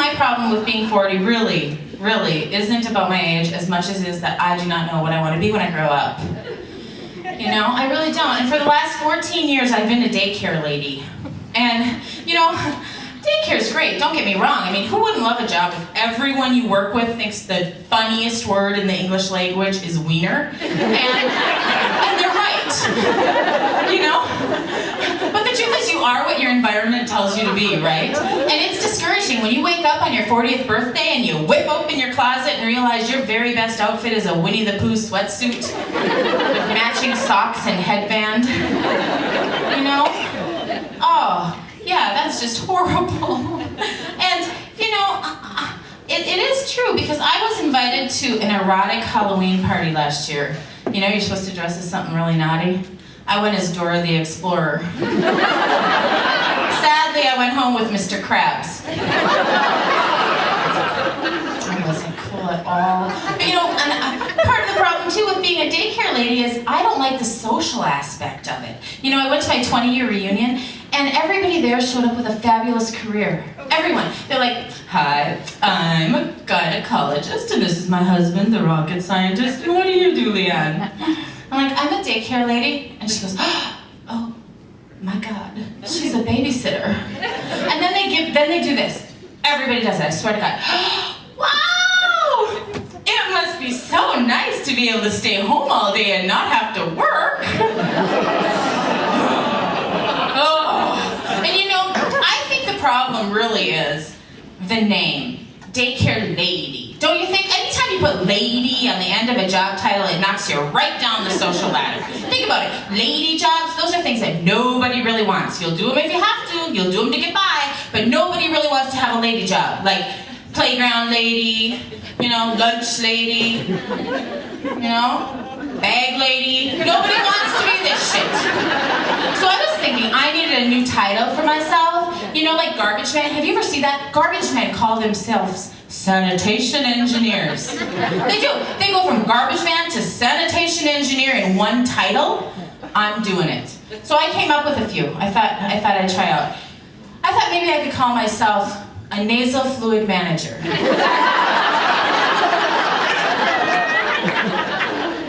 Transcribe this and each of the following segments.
my problem with being 40 really isn't about my age as much as it is that I do not know what I want to be when I grow up. You know, I really don't. And for the last 14 years, I've been a daycare lady. And, you know, daycare's great, don't get me wrong. I mean, who wouldn't love a job if everyone you work with thinks the funniest word in the English language is wiener? And they're right, you know? But the truth is you are what your environment tells you to be, right? And it's discouraging when you wake up on your 40th birthday and you whip open your closet and realize your very best outfit is a Winnie the Pooh sweatsuit with matching socks and headband. You know? Oh, yeah, that's just horrible. And, you know, it is true because I was invited to an erotic Halloween party last year. You know, you're supposed to dress as something really naughty. I went as Dora the Explorer. Sadly, I went home with Mr. Krabs. I wasn't cool at all. But you know, and part of the problem too with being a daycare lady is I don't like the social aspect of it. You know, I went to my 20-year reunion and everybody there showed up with a fabulous career. Everyone. They're like, hi, I'm a gynecologist and this is my husband, the rocket scientist. And what do you do, LeAnn? I'm like, I'm a daycare lady. And she goes, oh my God, she's a babysitter. And then they do this. Everybody does it, I swear to God. Wow! It must be so nice to be able to stay home all day and not have to work. Oh. And you know, I think the problem really is the name, daycare lady. Don't you think? Anytime you put lady on the end of a job title, it knocks you right down the social ladder. Think about it. Lady jobs, those are things that nobody really wants. You'll do them if you have to. You'll do them to get by. But nobody really wants to have a lady job. Like playground lady, you know, lunch lady, you know, bag lady. Nobody wants to be this shit. So I was thinking I needed a new title for myself. You know, like garbage man. Have you ever seen that? Garbage men call themselves sanitation engineers. They do. They go from garbage man to sanitation engineer in one title. I'm doing it. So I came up with a few. I thought I'd try out. I thought maybe I could call myself a nasal fluid manager.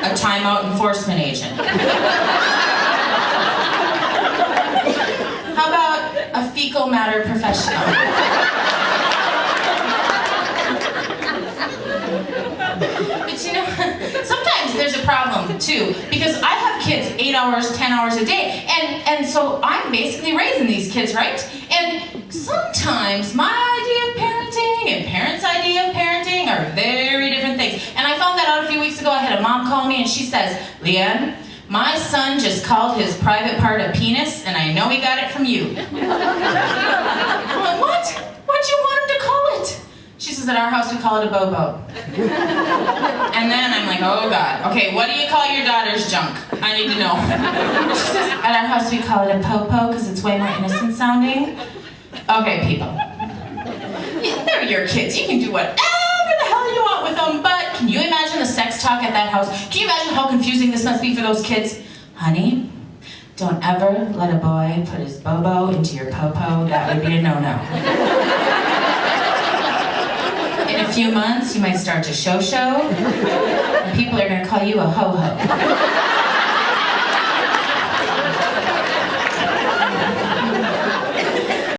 A timeout enforcement agent. How about a fecal matter professional? But you know, sometimes there's a problem too, because I have kids 8 hours, 10 hours a day, and so I'm basically raising these kids, right? And sometimes my idea of parenting and parents' idea of parenting are very different things. And I found that out a few weeks ago. I had a mom call me and she says, LeAnn, my son just called his private part a penis, and I know he got it from you. I'm like, what? What'd you want him to call it? She says, at our house we call it a bobo. And then I'm like, oh God. Okay, what do you call your daughter's junk? I need to know. She says, at our house we call it a popo because it's way more innocent sounding. Okay, people. Yeah, they're your kids. You can do whatever the hell you want with them, but can you imagine the sex talk at that house? Can you imagine how confusing this must be for those kids? Honey, don't ever let a boy put his bobo into your popo. That would be a no-no. In a few months, you might start to show, and people are going to call you a ho-ho.